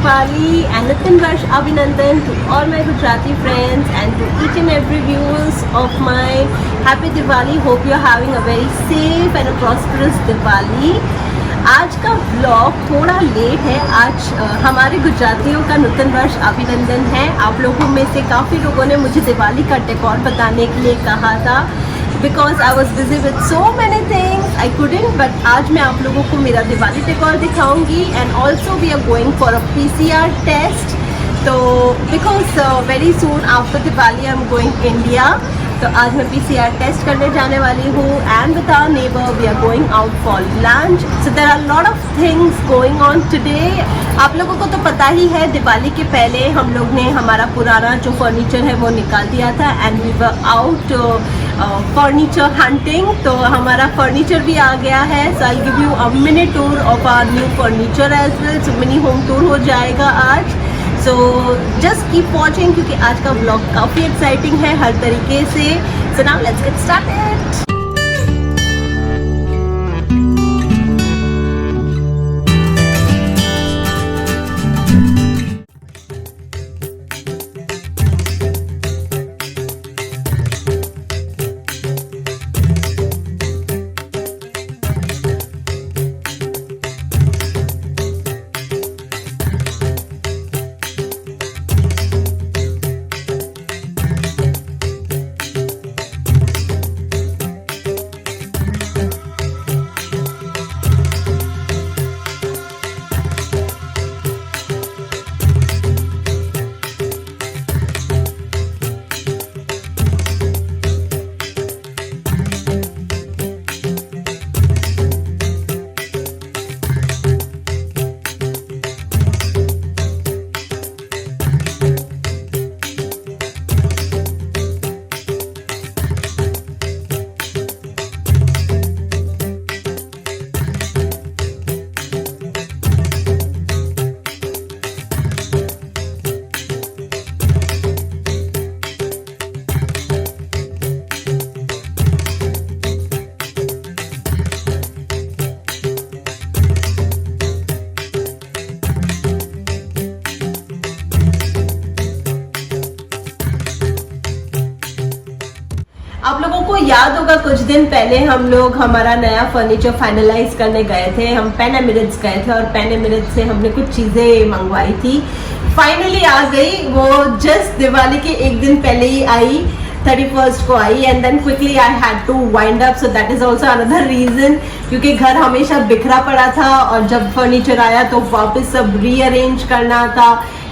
Diwali and Nitin Varsh Abhinandan to all my Gujarati friends and to each and every viewers of mine. Happy Diwali. Hope you're having a very safe and a prosperous Diwali. आज का vlog थोड़ा late है। आज हमारे गुजरातियों का नूतन वर्ष अभिनंदन है। आप लोगों में से काफ़ी लोगों ने मुझे दिवाली का डेकोर बताने के लिए कहा था, because I was busy with so many things I couldn't, but आज मैं आप लोगों को मेरा दिवाली डेकोर दिखाऊंगी। And also we are going for a PCR test, तो because very soon after Diwali I am going India, तो आज मैं PCR टेस्ट करने जाने वाली हूँ। And with our neighbour we are going out for lunch, so there are lot of things going on today. आप लोगों को तो पता ही है, दिवाली के पहले हम लोग ने हमारा पुराना जो फर्नीचर है वो निकाल दिया था and we were out furniture hunting. तो हमारा फर्नीचर भी आ गया है, so I give you a mini tour of our new furniture as well. So mini home tour हो जाएगा आज। सो जस्ट कीप वॉचिंग क्योंकि आज का व्लॉग काफ़ी एक्साइटिंग है हर तरीके से। So now let's get started. आप लोगों को याद होगा कुछ दिन पहले हम लोग हमारा नया फर्नीचर फाइनलाइज करने गए थे। हम पेन एमिरेट्स गए थे और पेन एमिरेट्स से हमने कुछ चीज़ें मंगवाई थी, फाइनली आ गई। वो जस्ट दिवाली के एक दिन पहले ही आई, 31st को आई, and then quickly I had to wind up. So that is also another reason, क्योंकि घर हमेशा बिखरा पड़ा था और जब फर्नीचर आया तो वापस सब रीअरेंज करना था।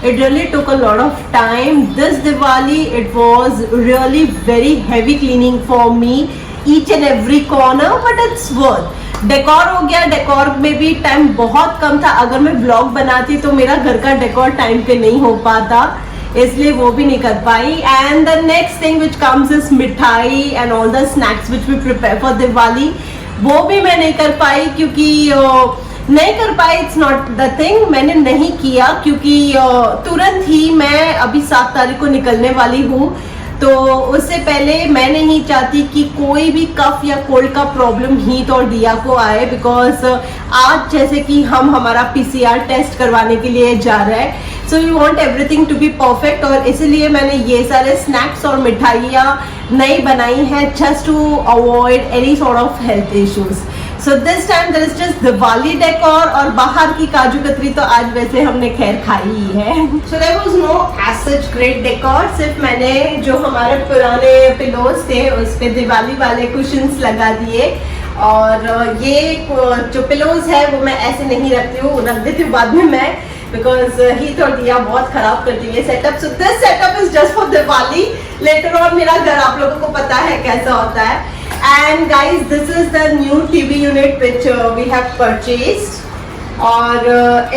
It really took a lot of time. This Diwali, it was really very heavy cleaning for me, each and every corner, but it's worth. Decor हो गया, डेकोर में भी टाइम बहुत कम था। अगर मैं ब्लॉग बनाती तो मेरा घर का डेकोर टाइम पे नहीं हो पाता, इसलिए वो भी नहीं कर पाई। And the next thing which comes is मिठाई and all the snacks which we prepare for Diwali, वो भी मैं नहीं कर पाई क्योंकि नहीं कर पाई। इट्स नॉट द थिंग, मैंने नहीं किया क्योंकि तुरंत ही मैं अभी 7 तारीख को निकलने वाली हूँ, तो उससे पहले मैं नहीं चाहती कि कोई भी कफ या कोल्ड का प्रॉब्लम हीट और दिया को आए, बिकॉज आज जैसे कि हम हमारा PCR टेस्ट करवाने के लिए जा रहे हैं, so you want everything to be perfect, और इसीलिए मैंने ये सारे स्नैक्स और मिठाइयाँ नहीं बनाई हैं just to avoid any sort of health issues. So this time there is just Diwali decor, और बाहर की काजू कतरी तो आज वैसे हमने खैर खाई ही है। So there was no as such great decor, सिर्फ मैंने जो हमारे पुराने पिलोज थे उस पे दिवाली वाले कुशन्स लगा दिए, और ये जो पिलोज है वो मैं ऐसे नहीं रखती हूँ, रख देती हूँ बाद में मैं, बिकॉज हीट और दिया बहुत खराब करती है setup. So this setup is just for Diwali, later on मेरा घर आप लोगों को पता है कैसा होता है। And guys, this is the new TV unit which we have purchased, और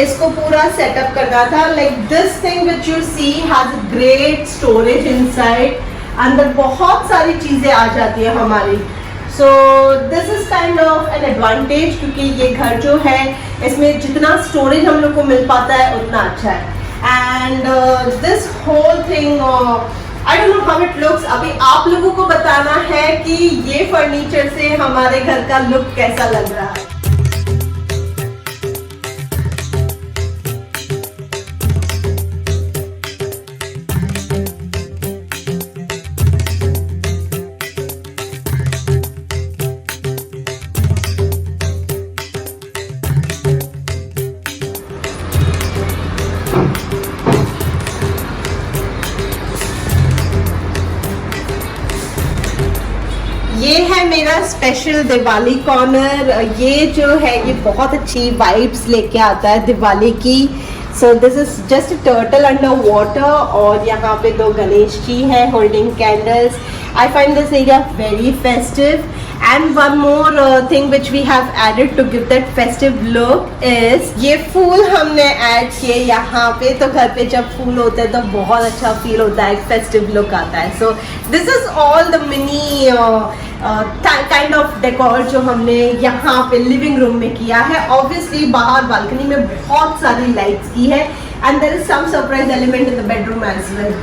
इसको पूरा सेटअप करना था। Like this thing which you see has a great storage inside, अंदर बहुत सारी चीजें आ जाती है हमारी। So this is kind of an advantage, क्योंकि ये घर जो है इसमें जितना स्टोरेज हम लोग को मिल पाता है उतना अच्छा है। And this whole thing I don't know how it looks. अभी आप लोगों को बताना है कि ये फर्नीचर से हमारे घर का लुक कैसा लग रहा है। ये है मेरा स्पेशल दिवाली कॉर्नर। ये जो है ये बहुत अच्छी वाइब्स लेके आता है दिवाली की। So this is just a turtle under water और यहाँ पे दो गणेश जी हैं holding candles. I find this area very festive and one more thing which we have added to give that festive look is ये फूल हमने ऐड किए यहाँ पे। तो घर पे जब फूल होते हैं तो बहुत अच्छा फील होता है, फेस्टिव लुक आता है। So this is all the mini kind of decor जो हमने यहाँ पे लिविंग रूम में किया है। ऑब्वियसली बाहर बालकनी में बहुत सारी लाइट्स की है and there is some surprise element in the bedroom as well.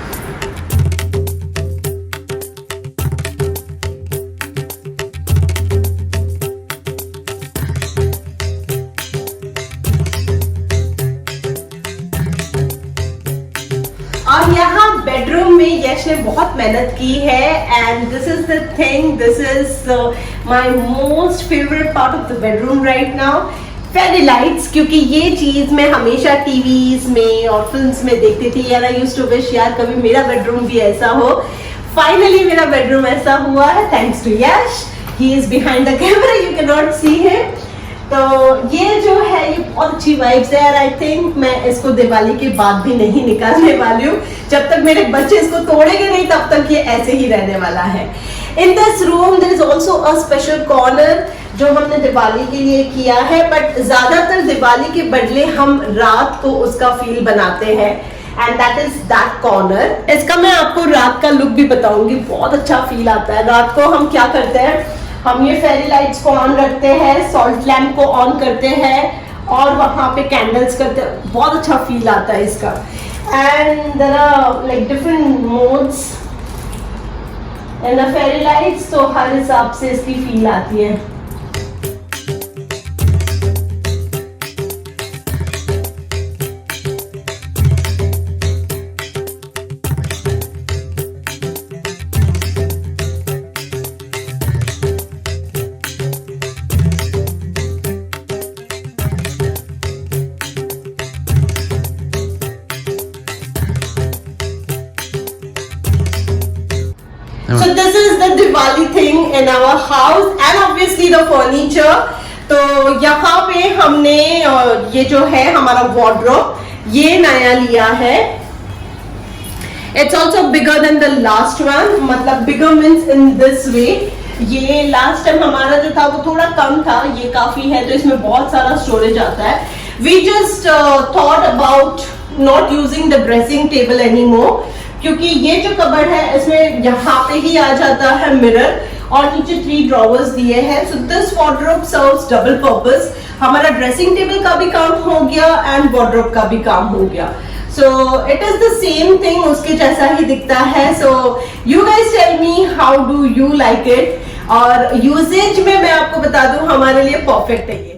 और यहाँ बेडरूम में यश ने बहुत मेहनत की है and this is the thing, this is my most favourite part of the bedroom right now, fairy lights. क्योंकि ये चीज मैं हमेशा टीवीज में और फिल्म्स में देखती थी यार, आई यूज्ड टू विश यार कभी मेरा बेडरूम भी ऐसा हो। फाइनली मेरा बेडरूम ऐसा हुआ है thanks to Yash. He is behind the camera, you can not see him. तो ये जो है ये बहुत अच्छी वाइब्स है और आई थिंक मैं इसको दिवाली के बाद भी नहीं निकालने वाली हूँ। जब तक मेरे बच्चे इसको तोड़ेंगे नहीं तब तक ये ऐसे ही रहने वाला है। In this room there is also a special corner जो हमने दिवाली के लिए किया है, बट ज्यादातर दिवाली के बदले हम रात को उसका फील बनाते हैं and that is that corner. इसका मैं आपको रात का लुक भी बताऊंगी, बहुत अच्छा फील आता है। रात को हम क्या करते हैं, हम ये फेरी लाइट्स को ऑन रखते हैं, सॉल्ट लैम्प को ऑन करते हैं और वहां पे कैंडल्स करते हैं, बहुत अच्छा फील आता है इसका। And there are like different modes in the fairy lights, तो हर हिसाब से इसकी फील आती है। So this is the Diwali thing in our house and obviously the furniture. तो यहाँ पे हमने ये जो है हमारा wardrobe ये नया लिया है। It's also bigger than the last one, मतलब bigger means in this way। ये लास्ट टाइम हमारा जो था वो थोड़ा कम था, ये काफी है तो इसमें बहुत सारा स्टोरेज आता है। We just thought about not using the dressing table anymore, क्योंकि ये जो कबर्ड है इसमें यहाँ पे ही आ जाता है मिरर और नीचे 3 ड्रॉवर्स दिए हैं। So this wardrobe serves double purpose, हमारा ड्रेसिंग टेबल का भी काम हो गया एंड वार्डरोब का भी काम हो गया। So it is the same thing, उसके जैसा ही दिखता है। So you guys tell me how do you like it. और यूजेज में मैं आपको बता दूं हमारे लिए परफेक्ट है ये।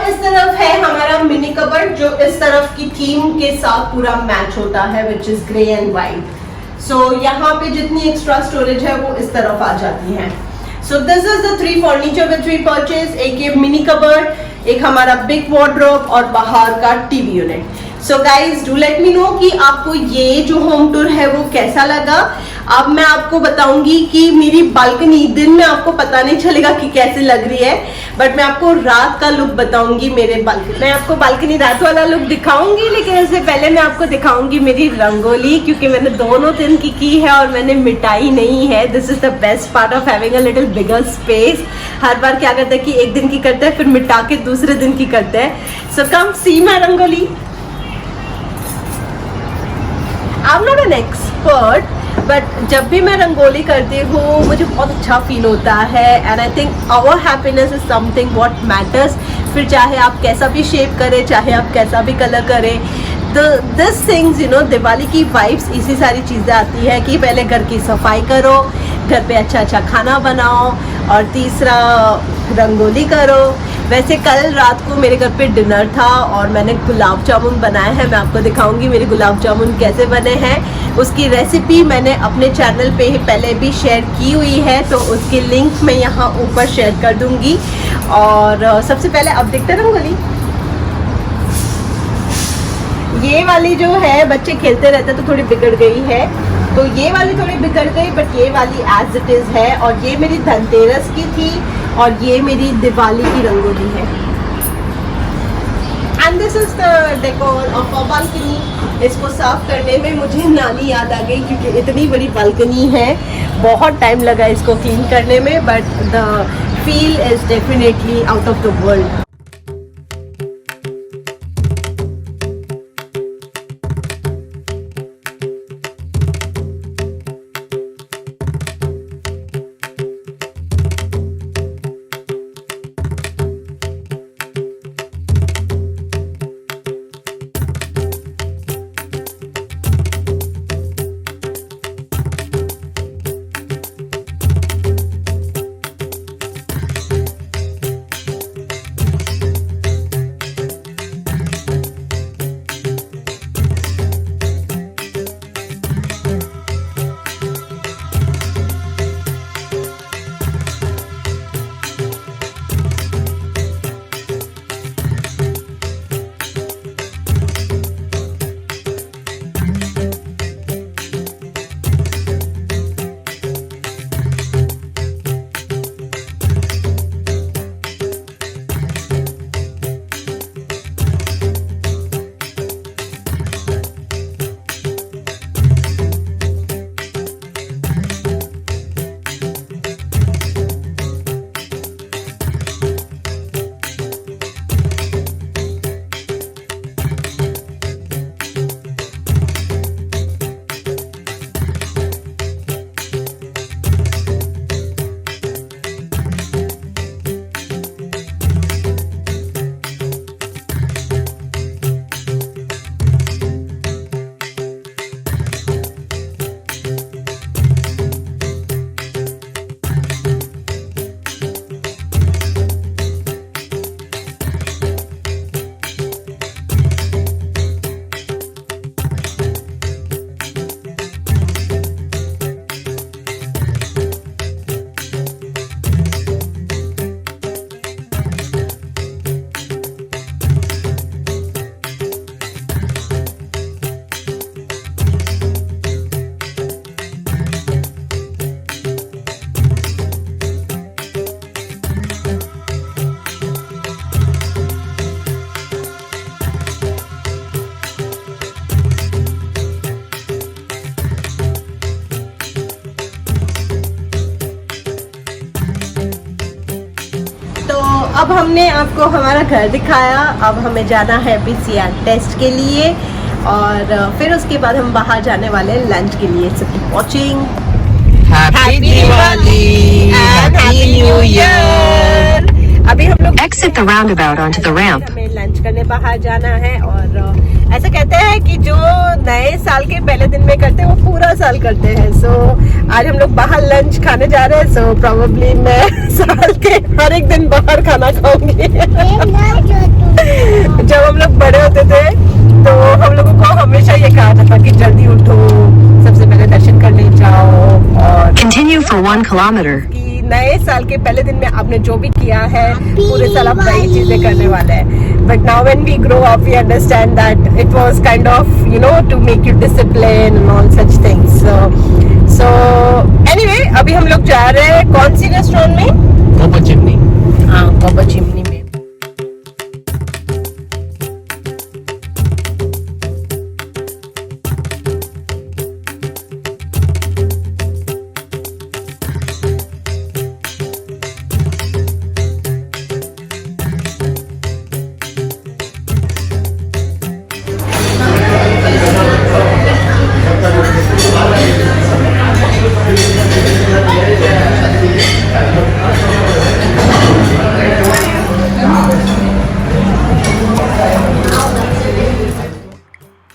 इस तरफ है हमारा मिनी कबर्ड जो इस तरफ की थीम के साथ पूरा मैच होता है, which is grey and white. So यहाँ पे जितनी एक्स्ट्रा स्टोरेज है वो इस तरफ आ जाती है। So this is the 3 furniture which we purchase, एक ये मिनी कबर्ड, एक हमारा बिग वार्डरोब और बाहर का TV unit. So guys do let me know कि आपको ये जो होम टूर है वो कैसा लगा। अब मैं आपको बताऊंगी कि मेरी बालकनी दिन में आपको पता नहीं चलेगा कि कैसे लग रही है, बट मैं आपको रात का लुक बताऊंगी मेरे बालकनी। मैं आपको बालकनी रात वाला लुक दिखाऊंगी, लेकिन इससे पहले मैं आपको दिखाऊंगी मेरी रंगोली, क्योंकि मैंने दोनों दिन की है और मैंने मिटाई नहीं है। This is the best part of having a little bigger space. हर बार क्या करते हैं कि एक दिन की करते हैं फिर मिटा के दूसरे दिन की करते हैं। So come see my rangoli. I am not an expert, but जब भी मैं रंगोली करती हूँ मुझे बहुत अच्छा फील होता है and I think our happiness is something what matters. फिर चाहे आप कैसा भी शेप करें, चाहे आप कैसा भी कलर करें, this things you know, Diwali की वाइब्स इसी सारी चीज़ें आती है कि पहले घर की सफाई करो, घर पे अच्छा अच्छा खाना बनाओ और तीसरा रंगोली करो। वैसे कल रात को मेरे घर पे डिनर था और मैंने गुलाब जामुन बनाए हैं। मैं आपको दिखाऊंगी मेरे गुलाब जामुन कैसे बने हैं। उसकी रेसिपी मैंने अपने चैनल पे ही पहले भी शेयर की हुई है, तो उसकी लिंक मैं यहाँ ऊपर शेयर कर दूंगी। और सबसे पहले अब देखते रंगोली। ये वाली जो है बच्चे खेलते रहते तो थोड़ी बिगड़ गई है, तो ये वाली थोड़ी बिगड़ गई, बट ये वाली एज इट इज है। और ये मेरी धनतेरस की थी और ये मेरी दिवाली की रंगोली है। And this is the decor of a balcony. इसको साफ करने में मुझे नानी याद आ गई, क्योंकि इतनी बड़ी बालकनी है, बहुत टाइम लगा इसको क्लीन करने में, but the feel is definitely out of the world. अब हमने आपको हमारा घर दिखाया, अब हमें जाना है PCR टेस्ट के लिए और फिर उसके बाद हम बाहर जाने वाले हैं लंच के लिए। So keep watching. Happy Diwali and happy new year. अभी हम लोग Exit the roundabout onto the ramp. हमें लंच करने बाहर जाना है और ऐसा कहते हैं कि जो नए साल के पहले दिन में करते हैं वो पूरा साल करते हैं। सो आज हम लोग बाहर लंच खाने जा रहे हैं। सो प्रोबेबली मैं साल के हर एक दिन बाहर खाना खाऊंगी। जब हम लोग बड़े होते थे तो हम लोगों को हमेशा ये कहा जाता कि जल्दी उठो, सबसे पहले दर्शन करने जाओ और Continue for 1 kilometer. कि नए साल के पहले दिन में आपने जो भी किया है पूरे साल आप नई चीजें करने वाले हैं। But now when we grow up we understand that it was kind of you know to make you discipline and all such things. So anyway अभी हम लोग जा रहे हैं कौन सी रेस्टोरेंट में? Copper Chimney. हाँ, कॉपर चिमनी में।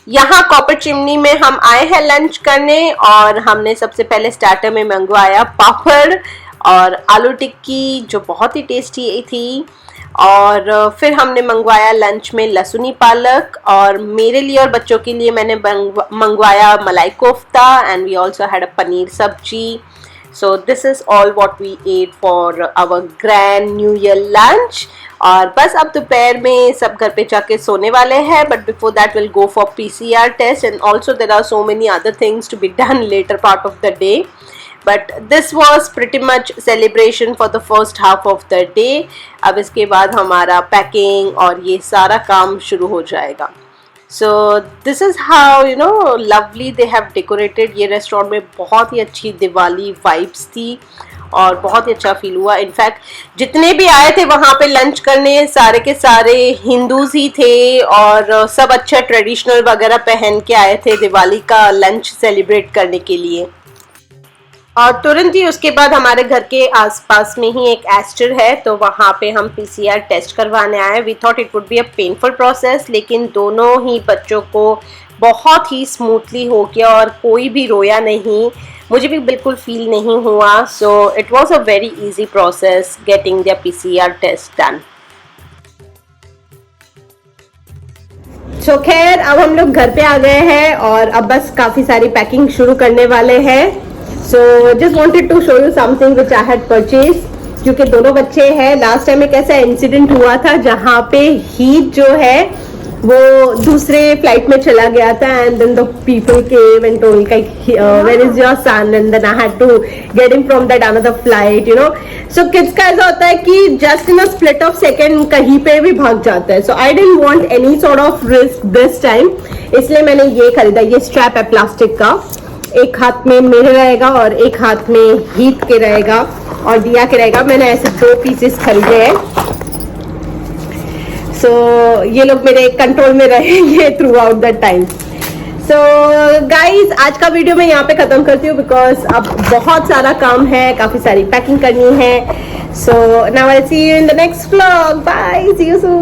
यहाँ कॉपर चिमनी में हम आए हैं लंच करने और हमने सबसे पहले स्टार्टर में मंगवाया पापड़ और आलू टिक्की जो बहुत ही टेस्टी थी। और फिर हमने मंगवाया लंच में लहसुनी पालक, और मेरे लिए और बच्चों के लिए मैंने मंगवाया malai kofta, and we also had a paneer sabzi. So this is all what we ate for our grand New Year lunch. और बस अब दोपहर में सब घर पे जाके सोने वाले हैं, but before that we'll go for PCR test, and also there are so many other things to be done later part of the day. But this was pretty much celebration for the first half of the day. अब इसके बाद हमारा packing और ये सारा काम शुरू हो जाएगा। So this is how lovely they have decorated। ये रेस्टोरेंट में बहुत ही अच्छी दिवाली वाइब्स थी और बहुत ही अच्छा फील हुआ। इनफैक्ट जितने भी आए थे वहाँ पे लंच करने सारे के सारे हिंदूज ही थे, और सब अच्छा ट्रेडिशनल वगैरह पहन के आए थे दिवाली का लंच सेलिब्रेट करने के लिए। और तुरंत ही उसके बाद हमारे घर के आसपास में ही एक एस्टर है, तो वहाँ पे हम PCR टेस्ट करवाने आए। We thought it would be a painful process, लेकिन दोनों ही बच्चों को बहुत ही स्मूथली हो गया और कोई भी रोया नहीं, मुझे भी बिल्कुल फील नहीं हुआ। So it was a very easy process getting the PCR test done. So खैर अब हम लोग घर पे आ गए हैं और अब बस काफ़ी सारी पैकिंग शुरू करने वाले हैं। So just wanted to show you something which I had purchased, क्योंकि दोनों बच्चे हैं। लास्ट टाइम एक ऐसा इंसिडेंट हुआ था जहाँ पे हीट जो है वो दूसरे फ्लाइट में चला गया था, and then the people came and told where is your son, and then I had to get him from that another flight. So kids का ऐसा होता है कि just in a split of second कहीं पे भी भाग जाता है। So I didn't want any sort of risk this time, इसलिए मैंने ये खरीदा। ये स्ट्रैप है प्लास्टिक का, एक हाथ में मेरे रहेगा और एक हाथ में हीट के रहेगा और दिया के रहेगा। मैंने ऐसे 2 पीसेस खरीदे हैं। सो ये लोग मेरे कंट्रोल में रहेंगे through out the time. So guys आज का वीडियो मैं यहाँ पे खत्म करती हूँ, बिकॉज अब बहुत सारा काम है, काफी सारी पैकिंग करनी है। So now I see you in the next vlog. Bye, see you soon.